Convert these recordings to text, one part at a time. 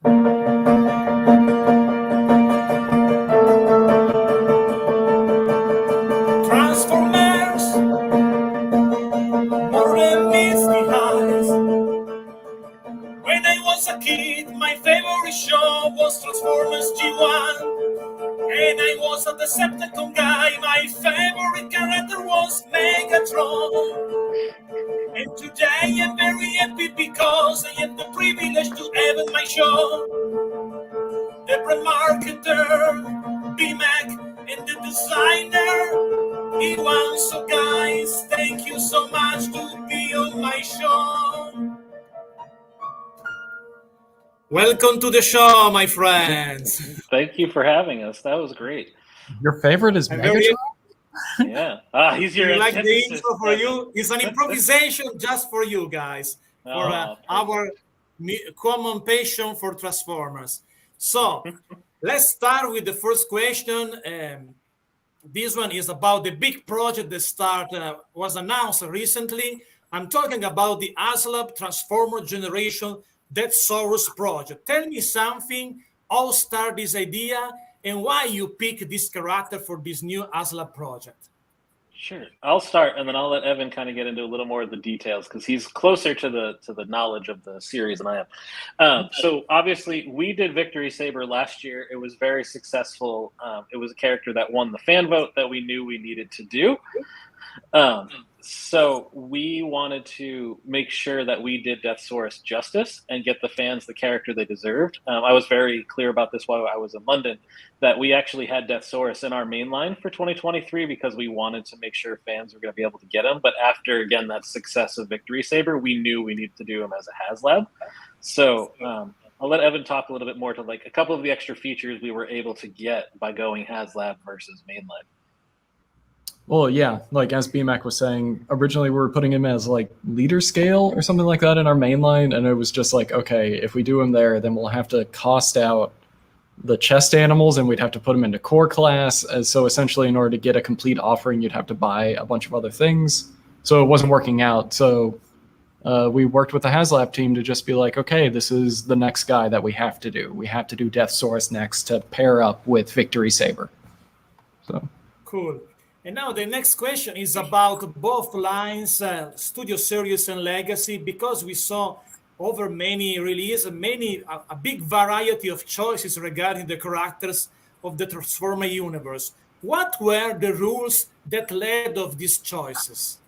Transformers, more than meets the eyes. When I was a kid, my favorite show was Transformers G1. And I was a Decepticon guy, my favorite character was Megatron. And today I'm very happy because I have the privilege to have in my show the pre-marketer, BMAC, and the designer, E1. So guys, thank you so much to be on my show. Welcome to the show, my friends. Thank you for having us. That was great. Your favorite is Megatron? Yeah. He's your like the intro for you. It's an improvisation just for you guys, for our common passion for Transformers. So let's start with the first question. This one is about the big project that was announced recently. I'm talking about the Haslab Transformer Generation Deathsaurus project. Tell me something, how start this idea, and why you pick this character for this new Haslab project. Sure. I'll start, and then I'll let Evan kind of get into a little more of the details because he's closer to the knowledge of the series than I am. So obviously, we did Victory Saber last year. It was very successful. It was a character that won the fan vote that we knew we needed to do. So we wanted to make sure that we did Deathsaurus justice and get the fans the character they deserved. I was very clear about this while I was in London, that we actually had Deathsaurus in our main line for 2023 because we wanted to make sure fans were going to be able to get him. But after, again, that success of Victory Saber, we knew we needed to do him as a Haslab. So I'll let Evan talk a little bit more to like a couple of the extra features we were able to get by going Haslab versus mainline. Well, yeah, like as BMAC was saying, originally we were putting him as like leader scale or something like that in our main line, and it was just like, okay, if we do him there, then we'll have to cost out the chest animals and we'd have to put them into core class. And so essentially in order to get a complete offering, you'd have to buy a bunch of other things. So it wasn't working out. So we worked with the Haslab team to just be like, okay, this is the next guy that we have to do. We have to do Deathsaurus next to pair up with Victory Saber. So cool. And now the next question is about both lines, Studio Series and Legacy, because we saw over many releases, a big variety of choices regarding the characters of the Transformer universe. What were the rules that led of these choices?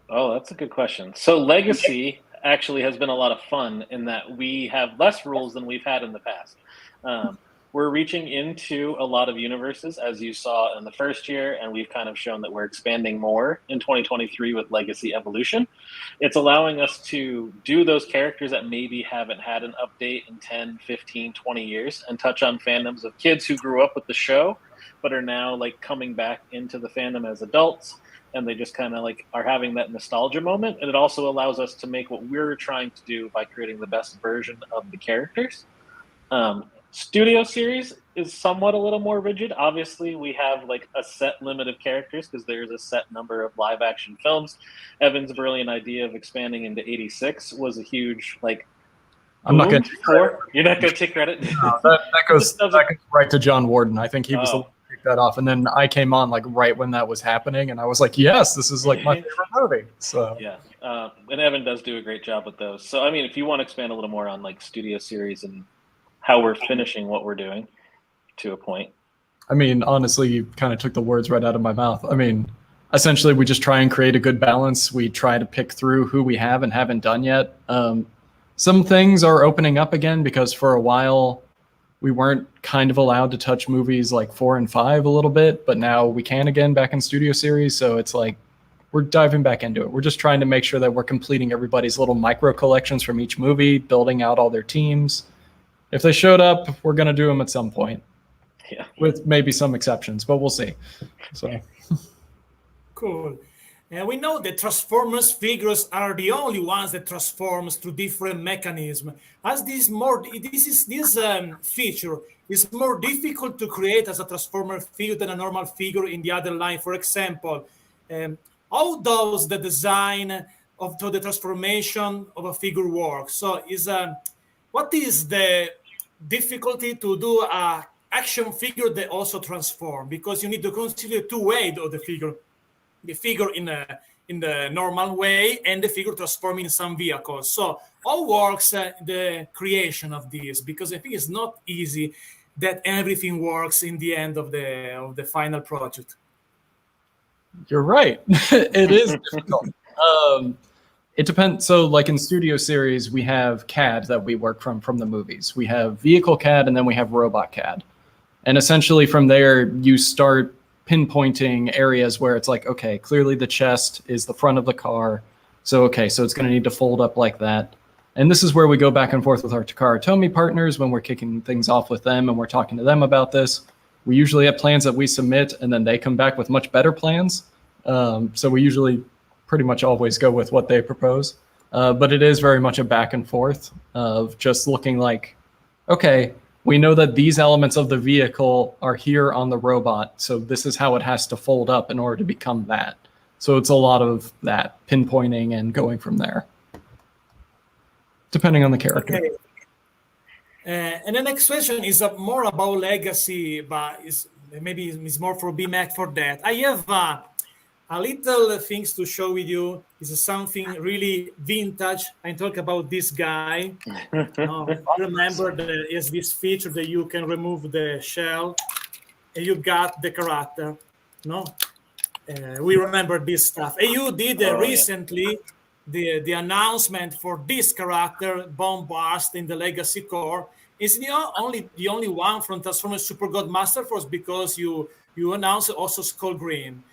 Oh, that's a good question. So Legacy actually has been a lot of fun in that we have less rules than we've had in the past. We're reaching into a lot of universes, as you saw in the first year, and we've kind of shown that we're expanding more in 2023 with Legacy Evolution. It's allowing us to do those characters that maybe haven't had an update in 10, 15, 20 years and touch on fandoms of kids who grew up with the show, but are now like coming back into the fandom as adults, and they just kind of like are having that nostalgia moment. And it also allows us to make what we're trying to do by creating the best version of the characters. Studio Series is somewhat a little more rigid. Obviously, we have like a set limit of characters because there's a set number of live action films. Evan's brilliant idea of expanding into 86 was a huge like. I'm not going to. You're not going to take credit. No, that goes right to John Warden. I think he was the one who kicked that off, and then I came on like right when that was happening, and I was like, yes, this is like my favorite movie. So yeah, and Evan does do a great job with those. So I mean, if you want to expand a little more on like Studio Series and how we're finishing what we're doing to a point. I mean, honestly, you kind of took the words right out of my mouth. I mean, essentially, we just try and create a good balance. We try to pick through who we have and haven't done yet. Some things are opening up again because for a while we weren't kind of allowed to touch movies like 4 and 5 a little bit, but now we can again back in Studio Series. So it's like we're diving back into it. We're just trying to make sure that we're completing everybody's little micro collections from each movie, building out all their teams. If they showed up, we're going to do them at some point. Yeah. With maybe some exceptions, but we'll see. So cool. And we know that Transformers figures are the only ones that transforms through different mechanisms. As this feature is more difficult to create as a Transformer figure than a normal figure in the other line. For example, how does the design of the transformation of a figure work? So what is the difficulty to do a action figure that also transform? Because you need to consider two ways of the figure in the normal way and the figure transforming in some vehicles. So how works the creation of this? Because I think it's not easy that everything works in the end of the final project. You're right. It is difficult. It depends. So, like in Studio Series, we have CAD that we work from the movies. We have vehicle CAD, and then we have robot CAD. And essentially, from there, you start pinpointing areas where it's like, okay, clearly the chest is the front of the car. So, okay, so it's going to need to fold up like that. And this is where we go back and forth with our Takara Tomy partners when we're kicking things off with them and we're talking to them about this. We usually have plans that we submit, and then they come back with much better plans. So we usually pretty much always go with what they propose. But it is very much a back and forth of just looking like, okay, we know that these elements of the vehicle are here on the robot, so this is how it has to fold up in order to become that. So it's a lot of that pinpointing and going from there, depending on the character. Okay. And the next question is more about legacy, but maybe it's more for BMAC for that. I have a little things to show with you. Is something really vintage. I talk about this guy. Remember, there is this feature that you can remove the shell, and you got the character. No, we remember this stuff. And you did recently the announcement for this character, Bombast, in the Legacy Core. Is the only one from Transformers Super God Master Force, because you announced also Skull Green.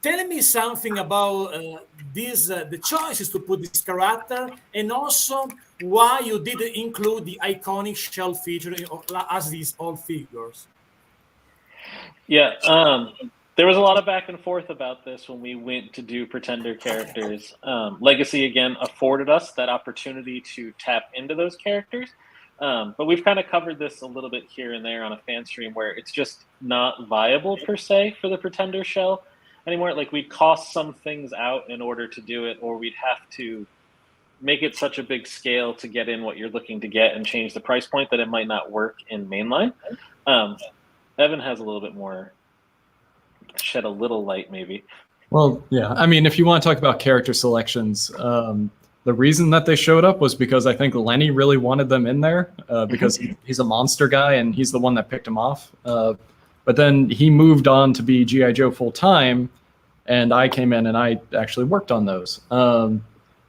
Tell me something about the choices to put this character, and also why you didn't include the iconic shell feature as these old figures. Yeah, there was a lot of back and forth about this when we went to do Pretender characters. Legacy, again, afforded us that opportunity to tap into those characters. But we've kind of covered this a little bit here and there on a fan stream where it's just not viable per se for the Pretender shell anymore. Like, we'd cost some things out in order to do it, or we'd have to make it such a big scale to get in what you're looking to get and change the price point that it might not work in mainline. Evan has a little bit more, shed a little light maybe. Well, yeah. I mean, if you want to talk about character selections, the reason that they showed up was because I think Lenny really wanted them in there because he's a monster guy and he's the one that picked him off. But then he moved on to be G.I. Joe full time, and I came in and I actually worked on those,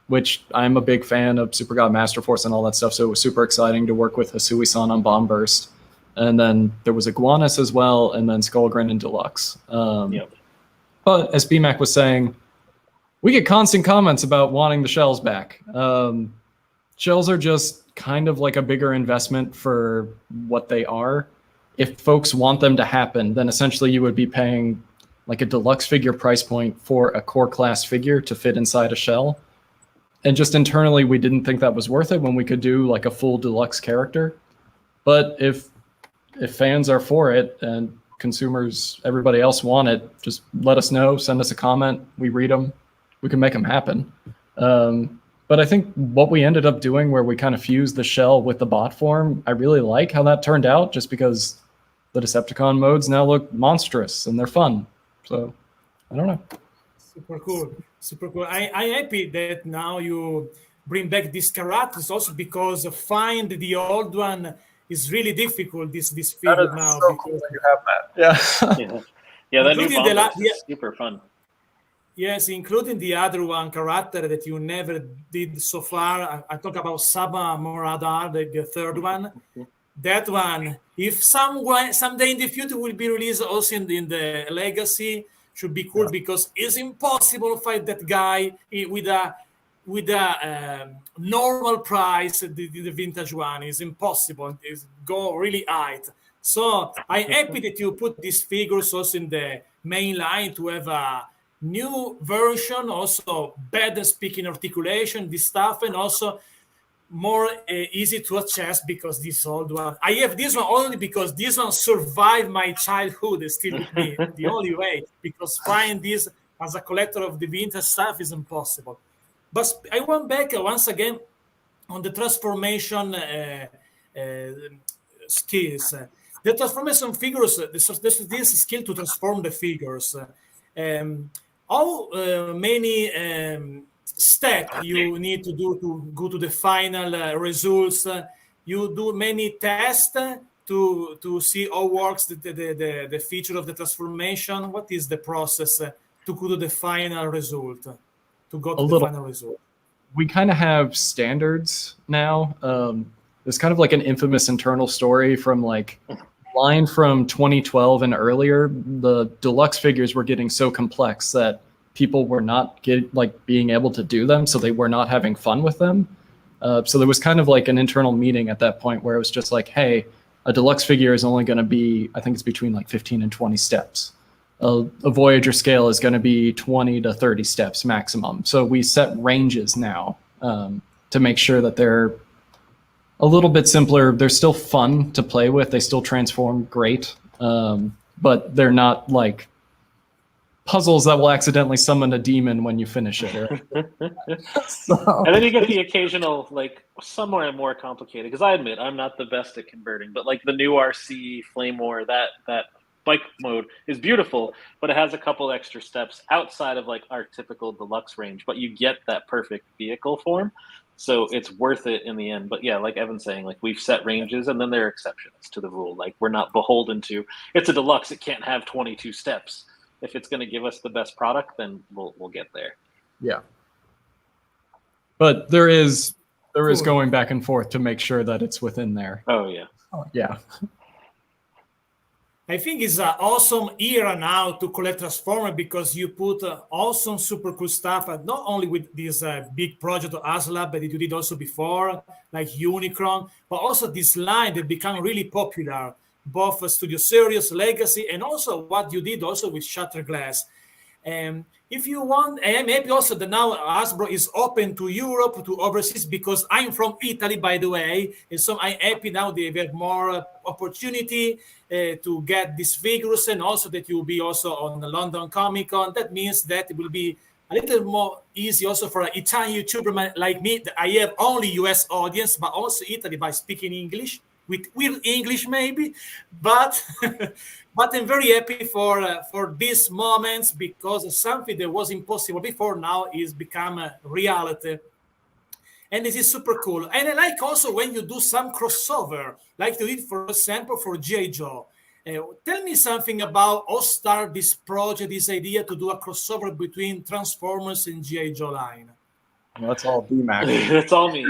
which I'm a big fan of Super God Master Force and all that stuff. So it was super exciting to work with Hisui-san on Bomb Burst. And then there was Iguanus as well, and then Skullgrin and Deluxe. Yep. But as BMAC was saying, we get constant comments about wanting the shells back. Shells are just kind of like a bigger investment for what they are. If folks want them to happen, then essentially you would be paying like a deluxe figure price point for a core class figure to fit inside a shell. And just internally, we didn't think that was worth it when we could do like a full deluxe character. But if fans are for it and consumers, everybody else want it, just let us know, send us a comment, we read them, we can make them happen. But I think what we ended up doing where we kind of fused the shell with the bot form, I really like how that turned out, just because the Decepticon modes now look monstrous and they're fun. So I don't know. Super cool. Super cool. I'm happy that now you bring back these characters also, because find the old one is really difficult, this figure now. So cool that you have that. Yeah, that new Bomb is super fun. Yes, including the other one character that you never did so far. I talk about Saba Moradar, the third one. That one, if someday in the future will be released also in the Legacy, should be cool, because it's impossible to fight that guy with a normal price. The vintage one is impossible. It's go really high. So I'm happy that you put these figures also in the main line to have a new version, also better speaking articulation, this stuff, and also more easy to access, because this old one, I have this one only because this one survived my childhood. It's still with me. The only way, because find this as a collector of the vintage stuff is impossible. But I went back once again on the transformation skills. The transformation figures, this skill to transform the figures. How many steps you need to do to go to the final results? You do many tests to see how works the feature of the transformation. What is the process to go to the final result? To go to the final result. We kind of have standards now. There's kind of like an infamous internal story from like line from 2012 and earlier. The deluxe figures were getting so complex that people were not being able to do them, so they were not having fun with them. So there was kind of like an internal meeting at that point where it was just like, hey, a deluxe figure is only going to be, I think it's between like 15 and 20 steps. A Voyager scale is going to be 20 to 30 steps maximum. So we set ranges now to make sure that they're a little bit simpler. They're still fun to play with. They still transform great, but they're not like puzzles that will accidentally summon a demon when you finish it. And then you get the occasional, like, somewhere more complicated. Because I admit, I'm not the best at converting, but like the new RC Flame War, that bike mode is beautiful, but it has a couple extra steps outside of like our typical deluxe range. But you get that perfect vehicle form, so it's worth it in the end. But yeah, like Evan's saying, like we've set ranges, and then there are exceptions to the rule. Like we're not beholden to it's a deluxe; it can't have 22 steps. If it's going to give us the best product, then we'll get there. Yeah, but there is going back and forth to make sure that it's within there. Oh yeah, yeah. I think it's an awesome era now to collect Transformer because you put awesome, super cool stuff, not only with this big project of Haslab that you did also before, like Unicron, but also this line that became really popular, both Studio Series, Legacy, and also what you did also with Shatterglass. If you want, and maybe also that now Hasbro is open to Europe, to overseas, because I'm from Italy, by the way, and so I'm happy now they have more opportunity to get these figures, and also that you will be also on the London Comic Con. That means that it will be a little more easy also for an Italian YouTuber like me. I have only US audience, but also Italy by speaking English, with weird English maybe, but but I'm very happy for these moments because something that was impossible before now is become a reality. And this is super cool. And I like also when you do some crossover, like you did, for example, for G.I. Joe. Tell me something about how start this project, this idea to do a crossover between Transformers and G.I. Joe line. That's all BMAC. That's all me.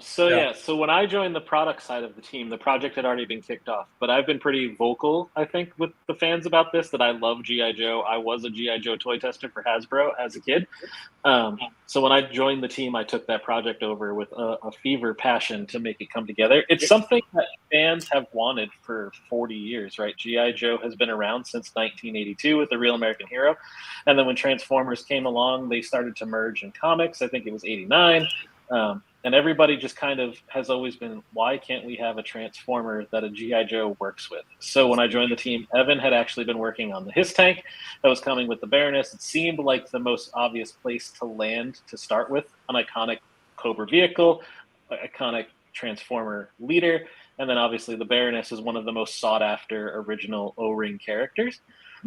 So when I joined the product side of the team, the project had already been kicked off. But I've been pretty vocal, I think, with the fans about this, that I love G.I. Joe. I was a G.I. Joe toy tester for Hasbro as a kid. So when I joined the team, I took that project over with a fever passion to make it come together. It's something that fans have wanted for 40 years, right? G.I. Joe has been around since 1982 with The Real American Hero. And then when Transformers came along, they started to merge in comics. I think it was 89. And everybody just kind of has always been, why can't we have a Transformer that a G.I. Joe works with? So when I joined the team, Evan had actually been working on the His Tank that was coming with the Baroness. It seemed like the most obvious place to land to start with, an iconic Cobra vehicle, iconic Transformer leader, and then obviously the Baroness is one of the most sought after original O-ring characters.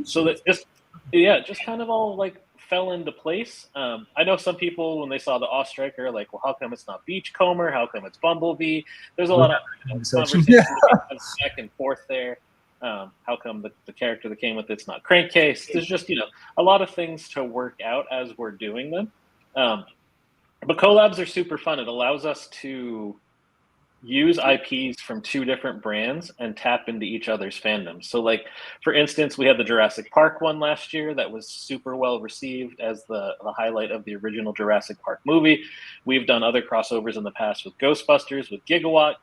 So that just kind of all like fell into place. I know some people, when they saw the Ostriker, like, well, how come it's not Beachcomber? How come it's Bumblebee? There's a lot of conversation back and forth there. How come the character that came with it's not Crankcase? There's just, a lot of things to work out as we're doing them. But collabs are super fun. It allows us to use IPs from two different brands and tap into each other's fandom. So like, for instance, we had the Jurassic Park one last year that was super well received as the highlight of the original Jurassic Park movie. We've done other crossovers in the past with Ghostbusters, with Gigawatt,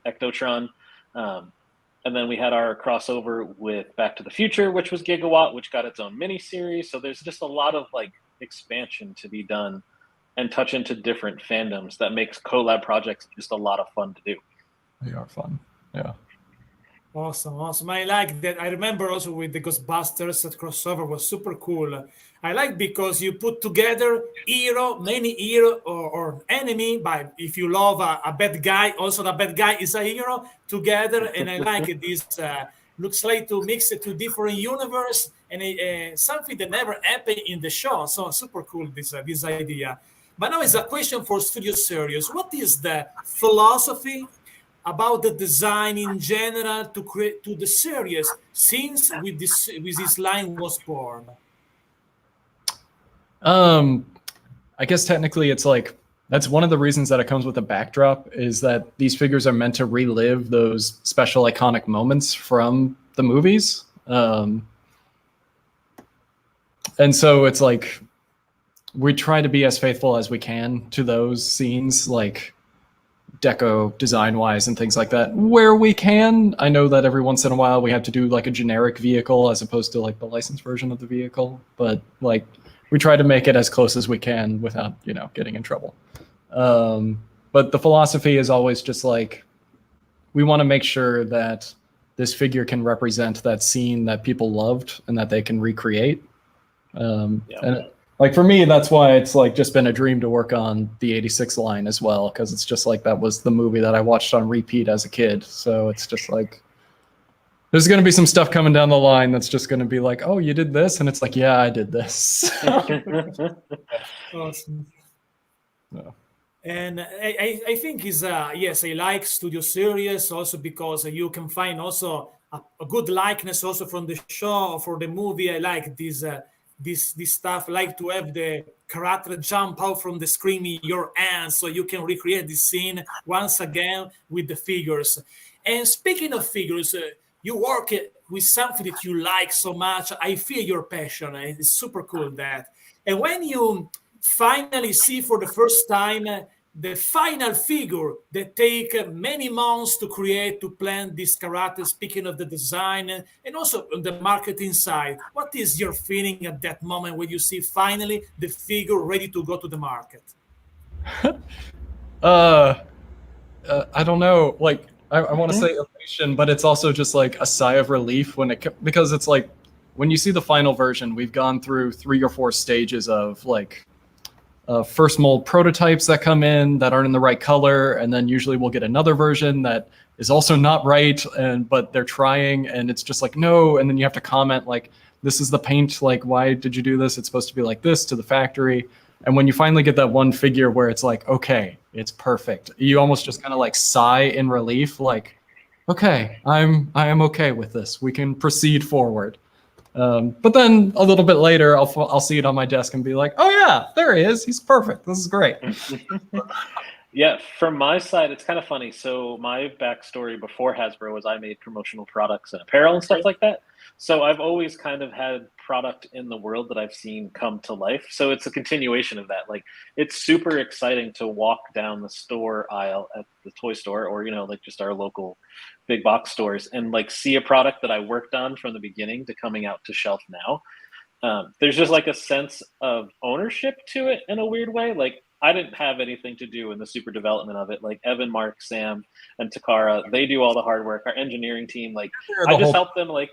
Ectotron. And then we had our crossover with Back to the Future, which was Gigawatt, which got its own mini-series. So there's just a lot of like expansion to be done and touch into different fandoms that makes collab projects just a lot of fun to do. They are fun, yeah. Awesome. I like that. I remember also with the Ghostbusters that crossover was super cool. I like because you put together many hero or enemy, but if you love a bad guy, also the bad guy is a hero together. And I like this. Looks like to mix it to different universe and something that never happened in the show. So super cool this idea. But now it's a question for Studio Serious. What is the philosophy about the design in general to create to the series since with this line was born? I guess technically it's like that's one of the reasons that it comes with a backdrop is that these figures are meant to relive those special iconic moments from the movies. And so it's like we try to be as faithful as we can to those scenes, like deco design wise and things like that, where we can. I know that every once in a while we have to do like a generic vehicle as opposed to like the licensed version of the vehicle, but like we try to make it as close as we can without, getting in trouble. But the philosophy is always just like, we want to make sure that this figure can represent that scene that people loved and that they can recreate. And like for me, that's why it's like just been a dream to work on the 86 line as well, because it's just like that was the movie that I watched on repeat as a kid. So it's just like there's going to be some stuff coming down the line that's just going to be like, oh, you did this, and it's like, yeah, I did this. Awesome. No. And I think is yes, I like Studio Series also because you can find also a good likeness also from the show or for the movie. I like this stuff. I like to have the character jump out from the screen in your hands so you can recreate this scene once again with the figures. And speaking of figures, you work with something that you like so much. I feel your passion. It's super cool that. And when you finally see for the first time the final figure that take many months to create, to plan this character, speaking of the design and also on the marketing side, what is your feeling at that moment when you see finally the figure ready to go to the market? I don't know. Like, I want to say elation, but it's also just like a sigh of relief because it's like when you see the final version, we've gone through 3 or 4 stages of like first mold prototypes that come in that aren't in the right color, and then usually we'll get another version that is also not right, but they're trying, and it's just like no, and then you have to comment like, this is the paint, like why did you do this? It's supposed to be like this to the factory. And when you finally get that one figure where it's like, okay, it's perfect, you almost just kind of like sigh in relief, like, okay, I am okay with this. We can proceed forward. But then a little bit later, I'll see it on my desk and be like, oh yeah, there he is. He's perfect. This is great. Yeah, from my side, it's kind of funny. So my backstory before Hasbro was I made promotional products and apparel and stuff like that. So I've always kind of had product in the world that I've seen come to life. So it's a continuation of that. Like, it's super exciting to walk down the store aisle at the toy store or, like just our local big box stores and like see a product that I worked on from the beginning to coming out to shelf now. There's just like a sense of ownership to it in a weird way. Like, I didn't have anything to do in the super development of it. Like Evan, Mark, Sam, and Takara, they do all the hard work. Our engineering team, like I just help them like,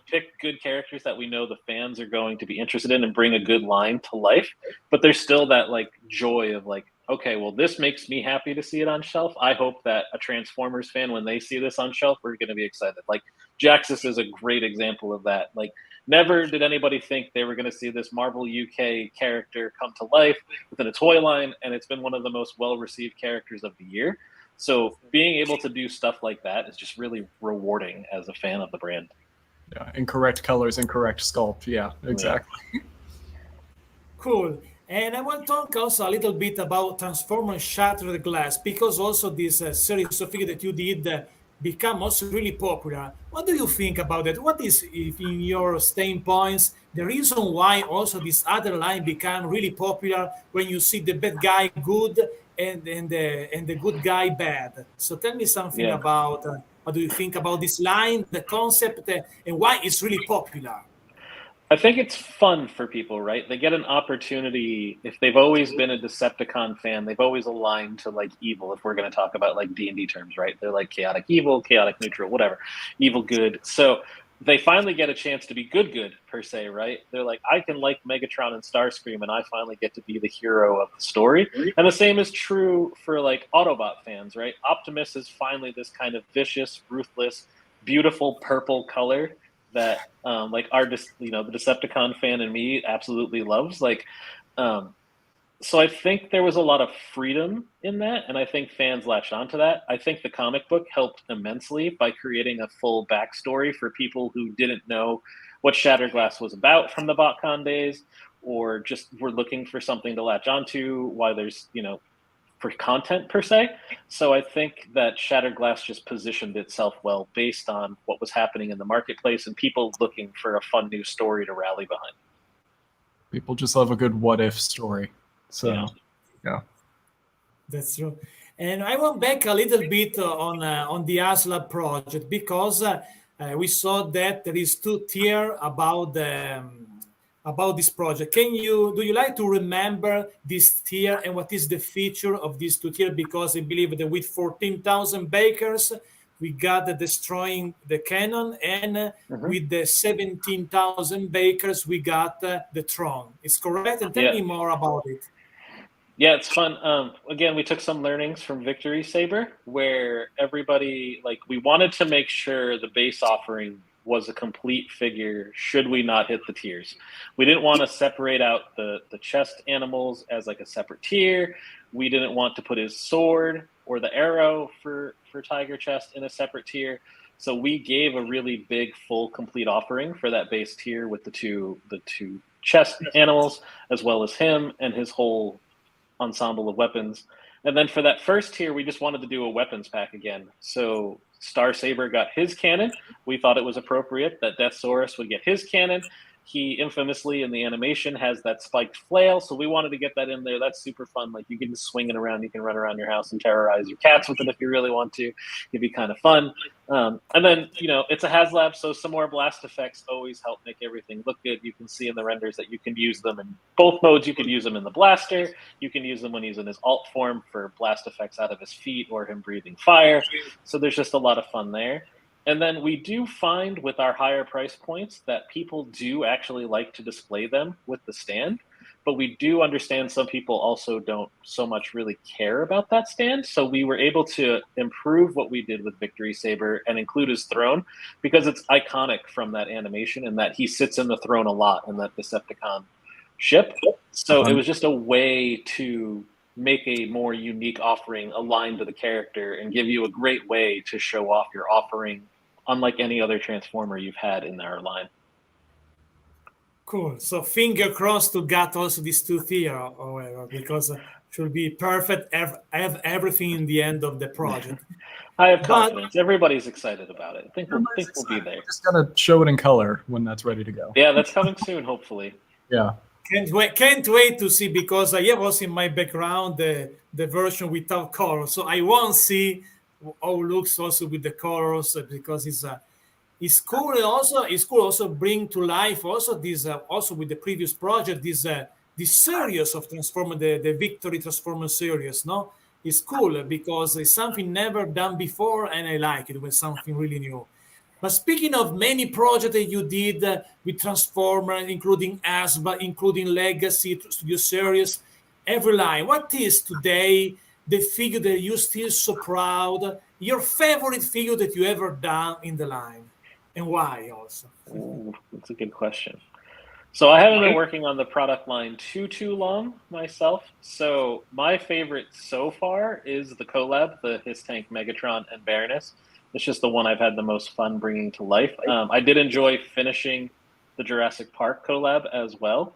pick good characters that we know the fans are going to be interested in and bring a good line to life. But there's still that like joy of like, okay, well, this makes me happy to see it on shelf. I hope that a Transformers fan, when they see this on shelf, we're going to be excited. Like Jaxus is a great example of that. Like, never did anybody think they were going to see this Marvel UK character come to life within a toy line, and it's been one of the most well-received characters of the year. So being able to do stuff like that is just really rewarding as a fan of the brand. Yeah, incorrect colors, incorrect sculpt. Yeah, exactly. Yeah. Cool. And I want to talk also a little bit about Transformers Shattered Glass, because also this series of figure that you did become also really popular. What do you think about that? What is, in your standpoints, the reason why also this other line became really popular when you see the bad guy good and the good guy bad? So tell me something about what do you think about this line, the concept, and why it's really popular? I think it's fun for people, right? They get an opportunity. If they've always been a Decepticon fan, they've always aligned to like evil. If we're going to talk about like D&D terms, right? They're like chaotic evil, chaotic neutral, whatever, evil good. So they finally get a chance to be good per se, right? They're like, I can like Megatron and Starscream, and I finally get to be the hero of the story. And the same is true for like Autobot fans, right? Optimus is finally this kind of vicious, ruthless, beautiful purple color that like the Decepticon fan in me absolutely loves. Like, so I think there was a lot of freedom in that, and I think fans latched onto that. I think the comic book helped immensely by creating a full backstory for people who didn't know what Shattered Glass was about from the BotCon days, or just were looking for something to latch onto. Why there's for content per se. So I think that Shattered Glass just positioned itself well based on what was happening in the marketplace and people looking for a fun new story to rally behind. People just love a good what if story. So, yeah. That's true. And I went back a little bit on the Haslab project because we saw that there is two tier about this project. Do you like to remember this tier and what is the feature of these two tier? Because I believe that with 14,000 bakers, we got the destroying the cannon, and with the 17,000 bakers, we got the throne. It's correct? And tell me more about it. Yeah, it's fun. Again, we took some learnings from Victory Saber, where everybody, like, we wanted to make sure the base offering was a complete figure should we not hit the tiers. We didn't want to separate out the chest animals as like a separate tier. We didn't want to put his sword or the arrow for Tiger Chest in a separate tier. So we gave a really big, full, complete offering for that base tier with the two chest animals, as well as him and his whole ensemble of weapons. And then for that first tier, we just wanted to do a weapons pack again. So Star Saber got his cannon. We thought it was appropriate that Deathsaurus would get his cannon. He infamously in the animation has that spiked flail, so we wanted to get that in there. That's super fun. Like, you can just swing it around. You can run around your house and terrorize your cats with it if you really want to. It'd be kind of fun. And then, it's a Haslab, so some more blast effects always help make everything look good. You can see in the renders that you can use them in both modes. You can use them in the blaster. You can use them when he's in his alt form for blast effects out of his feet or him breathing fire. So there's just a lot of fun there. And then we do find with our higher price points that people do actually like to display them with the stand. But we do understand some people also don't so much really care about that stand. So we were able to improve what we did with Victory Saber and include his throne, because it's iconic from that animation and that he sits in the throne a lot in that Decepticon ship. So it was just a way to make a more unique offering aligned to the character and give you a great way to show off your offering, unlike any other Transformer you've had in our line. Cool. So finger crossed to get also these two tier, however, because it should be perfect. Have everything in the end of the project. I have confidence. Everybody's excited about it. I think we'll be there. Just gotta show it in color when that's ready to go. Yeah, that's coming soon, hopefully. Yeah. Can't wait to see, because I have also in my background the version without color, so I won't see how it looks also with the colors, because it's cool. It's cool also bring to life also this also with the previous project this series of Transformer, the Victory Transformer series. No, it's cool because it's something never done before, and I like it when something really new. But speaking of many projects that you did with Transformer, including Hasbro, including Legacy Studio Series, every line, what is today the figure that you're still so proud, your favorite figure that you ever done in the line, and why also? Ooh, that's a good question. So I haven't been working on the product line too long myself. So my favorite so far is the collab, the His Tank Megatron and Baroness. It's just the one I've had the most fun bringing to life. I did enjoy finishing the Jurassic Park collab as well.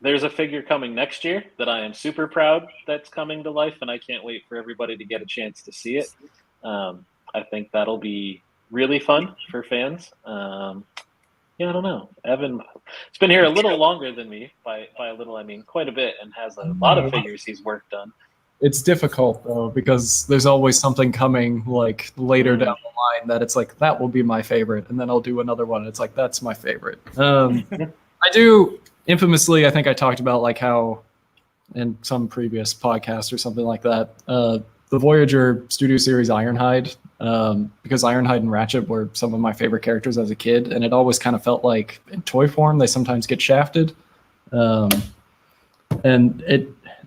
There's a figure coming next year that I am super proud that's coming to life, and I can't wait for everybody to get a chance to see it. I think that'll be really fun for fans. Yeah, I don't know. Evan, it's been here a little longer than me. By a little, I mean quite a bit, and has a lot of figures he's worked on. It's difficult though, because there's always something coming like later down the line that it's like that will be my favorite, and then I'll do another one. And it's like that's my favorite. I do infamously. I think I talked about like how in some previous podcast or something like that. The Voyager Studio Series Ironhide, because Ironhide and Ratchet were some of my favorite characters as a kid, and it always kind of felt like in toy form they sometimes get shafted. And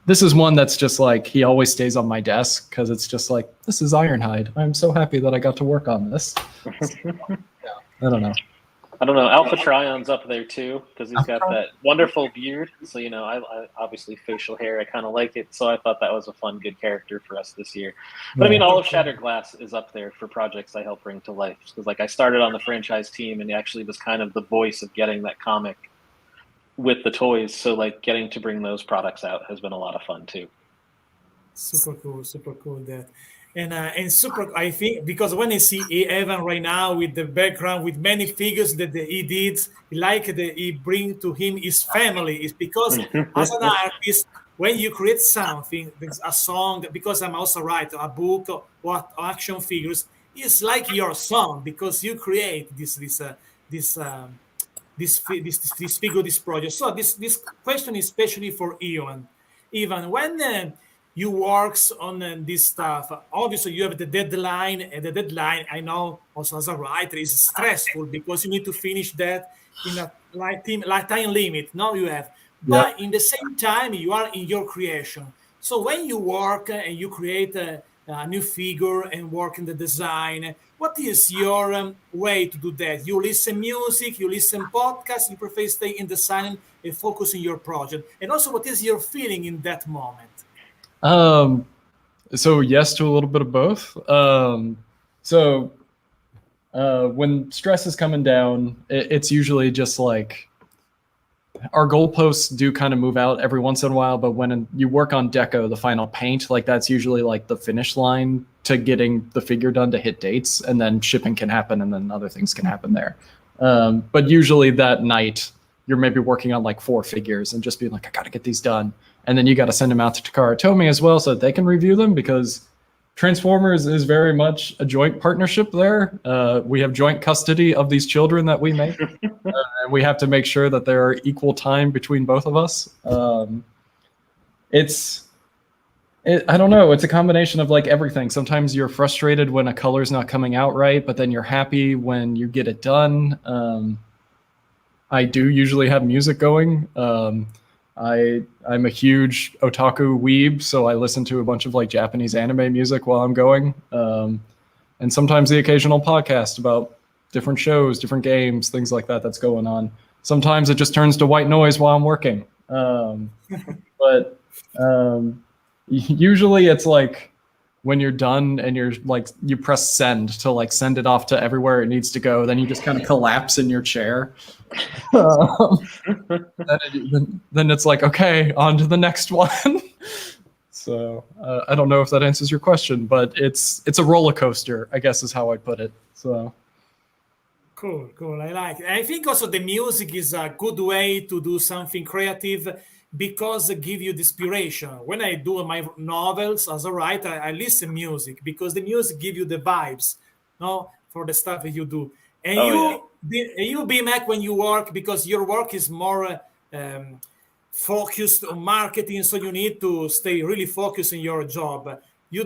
this is one that's just like he always stays on my desk because it's just like this is Ironhide. I'm so happy that I got to work on this. So, yeah, I don't know. Alpha Trion's up there too because he's got that wonderful beard. So I obviously facial hair. I kind of like it. So I thought that was a fun, good character for us this year. But I mean, all of Shattered Glass is up there for projects I help bring to life because like I started on the franchise team and actually was kind of the voice of getting that comic with the toys. So like getting to bring those products out has been a lot of fun too. Super cool that. And super, I think, because when I see Evan right now with the background, with many figures that he did, like that he bring to him his family, is because as an artist, when you create something, a song, because I'm also writer, a book, or action figures, it's like your song because you create this figure, this project. So this question is especially for Ivan. Even when you works on this stuff, obviously you have the deadline, and the deadline, I know also as a writer, is stressful because you need to finish that in a lifetime limit. Now you have, but in the same time you are in your creation. So when you work and you create a new figure and work in the design, what is your way to do that? You listen music, you listen podcasts, you prefer stay in the silence and focus on your project. And also, what is your feeling in that moment? So yes to a little bit of both. When stress is coming down, it's usually just like our goalposts do kind of move out every once in a while, but when you work on deco, the final paint, like that's usually like the finish line to getting the figure done to hit dates, and then shipping can happen, and then other things can happen there. But usually that night, you're maybe working on like 4 figures and just being like, I got to get these done. And then you got to send them out to Takara Tomy as well so that they can review them, because Transformers is very much a joint partnership there. We have joint custody of these children that we make, and we have to make sure that there are equal time between both of us. I don't know. It's a combination of like everything. Sometimes you're frustrated when a color's not coming out right, but then you're happy when you get it done. I do usually have music going. I'm a huge otaku weeb, so I listen to a bunch of like Japanese anime music while I'm going. And sometimes the occasional podcast about different shows, different games, things like that that's going on. Sometimes it just turns to white noise while I'm working. But usually it's like when you're done and you're like, you press send to like send it off to everywhere it needs to go, then you just kind of collapse in your chair. Then it's like, okay, on to the next one. So I don't know if that answers your question, but it's a roller coaster, I guess is how I'd put it. So cool. I like it. I think also the music is a good way to do something creative because it gives you the inspiration. When I do my novels as a writer, I listen music because the music gives you the vibes, no, for the stuff that you do. And you BMAC when you work, because your work is more focused on marketing, so you need to stay really focused in your job. You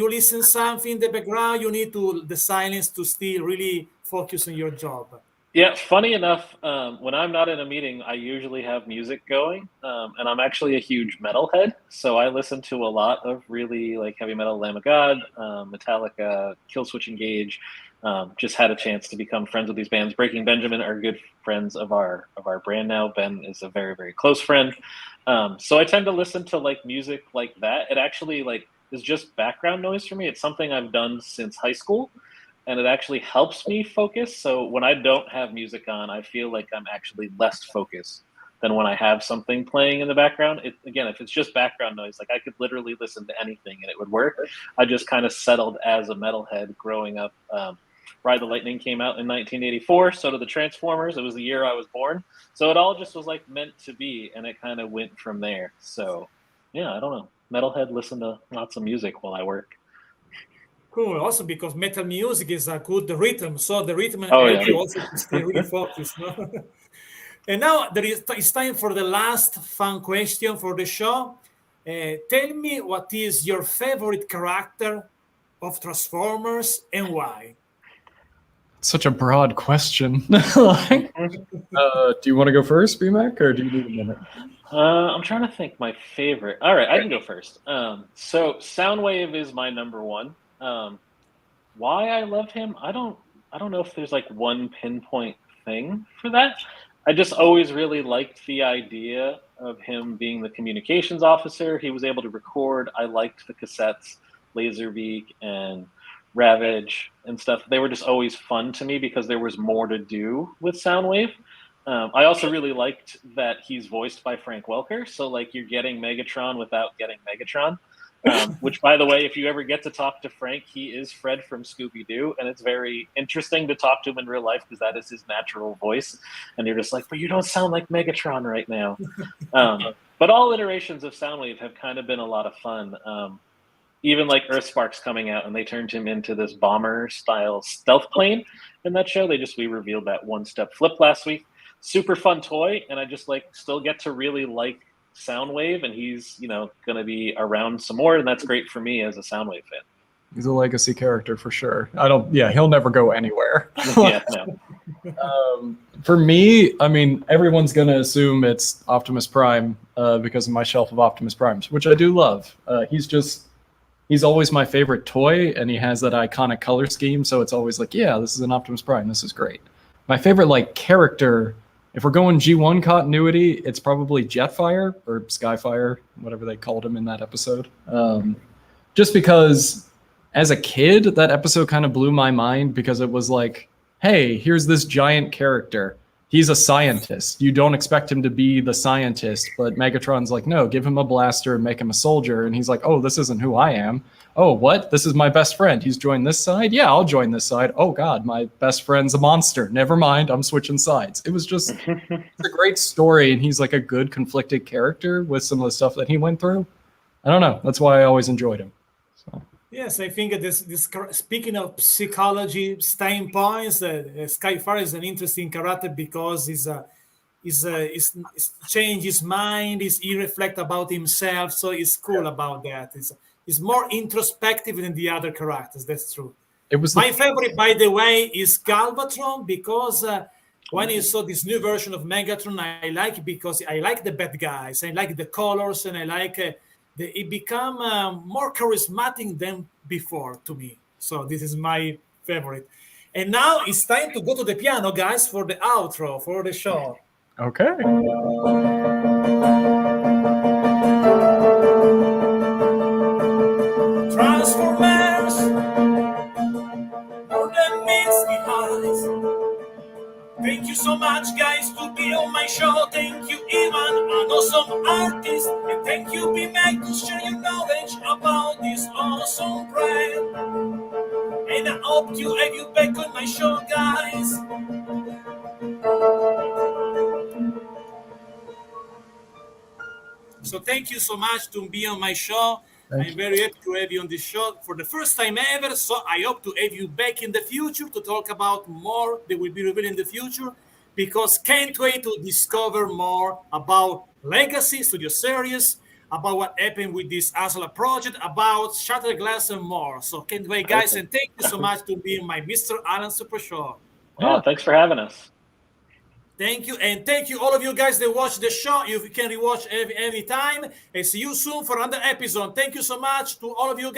listen something in the background, you need to the silence to still really focus on your job. Yeah, funny enough, when I'm not in a meeting, I usually have music going, and I'm actually a huge metalhead, so I listen to a lot of really like heavy metal, Lamb of God, Metallica, Killswitch Engage. Just had a chance to become friends with these bands. Breaking Benjamin are good friends of our brand now. Ben is a very, very close friend. So I tend to listen to like music like that. It actually like is just background noise for me. It's something I've done since high school, and it actually helps me focus. So when I don't have music on, I feel like I'm actually less focused than when I have something playing in the background. Again, if it's just background noise, like I could literally listen to anything and it would work. I just kind of settled as a metalhead growing up. Ride the Lightning came out in 1984. So did the Transformers. It was the year I was born. So it all just was like meant to be, and it kind of went from there. So yeah, I don't know. metalhead, listen to lots of music while I work. Cool. Also, because metal music is a good rhythm, so the rhythm Oh, helps yeah. you also to stay really focused. No? And now it's time for the last fun question for the show. Tell me, what is your favorite character of Transformers and why? Such a broad question. Do you want to go first, BMAC, or do you need a minute? I'm trying to think my favorite. All right, I can go first. So Soundwave is my number one. Why I love him, I don't know if there's like one pinpoint thing for that. I just always really liked the idea of him being the communications officer. He was able to record. I liked the cassettes, Laserbeak and Ravage and stuff. They were just always fun to me because there was more to do with Soundwave. I also really liked that he's voiced by Frank Welker. So like you're getting Megatron without getting Megatron. Which, by the way, if you ever get to talk to Frank, he is Fred from Scooby-Doo, and it's very interesting to talk to him in real life because that is his natural voice. And you're just like, but you don't sound like Megatron right now. But all iterations of Soundwave have kind of been a lot of fun. Even like Earthsparks coming out, and they turned him into this bomber-style stealth plane in that show. We revealed that one-step flip last week. Super fun toy, and I just like still get to really like Soundwave, and he's going to be around some more, and that's great for me as a Soundwave fan. He's a legacy character for sure. He'll never go anywhere. Yeah, no. For me, I mean, everyone's going to assume it's Optimus Prime because of my shelf of Optimus Primes, which I do love. He's always my favorite toy, and he has that iconic color scheme, so it's always like, yeah, this is an Optimus Prime, this is great. My favorite like character, if we're going G1 continuity, it's probably Jetfire or Skyfire, whatever they called him in that episode. Just because as a kid, that episode kind of blew my mind because it was like, hey, here's this giant character. He's a scientist. You don't expect him to be the scientist, but Megatron's like, no, give him a blaster and make him a soldier. And he's like, oh, this isn't who I am. Oh, what? This is my best friend. He's joined this side? Yeah, I'll join this side. Oh, God, my best friend's a monster. Never mind, I'm switching sides. It was just it's a great story, and he's like a good conflicted character with some of the stuff that he went through. I don't know. That's why I always enjoyed him. So. Yes, I think this speaking of psychology standpoints, Skyfire is an interesting character because he's changed his mind, he reflect about himself, so it's cool about that. It's more introspective than the other characters. That's true. My favorite, by the way, is Galvatron because when you saw this new version of Megatron, I like it because I like the bad guys, I like the colors, and I like it become more charismatic than before to me. So this is my favorite. And now it's time to go to the piano, guys, for the outro for the show. Okay. Transformers, more than meets the eyes. Thank you so much, guys, to be on my show. Thank you, Ivan, an awesome artist. And thank you, BMAC, to share your knowledge about this awesome brand. And I hope to have you back on my show, guys. So thank you so much to be on my show. I'm very happy to have you on this show for the first time ever. So I hope to have you back in the future to talk about more that will be revealed in the future, because can't wait to discover more about Legacy Studio Series, about what happened with this Haslab project, about Shattered Glass and more. So can't wait, guys, and thank you so much to be in my Mr. Alan Super Show. Yeah, thanks for having us. Thank you, and thank you all of you guys that watch the show. You can rewatch any time, and see you soon for another episode. Thank you so much to all of you guys.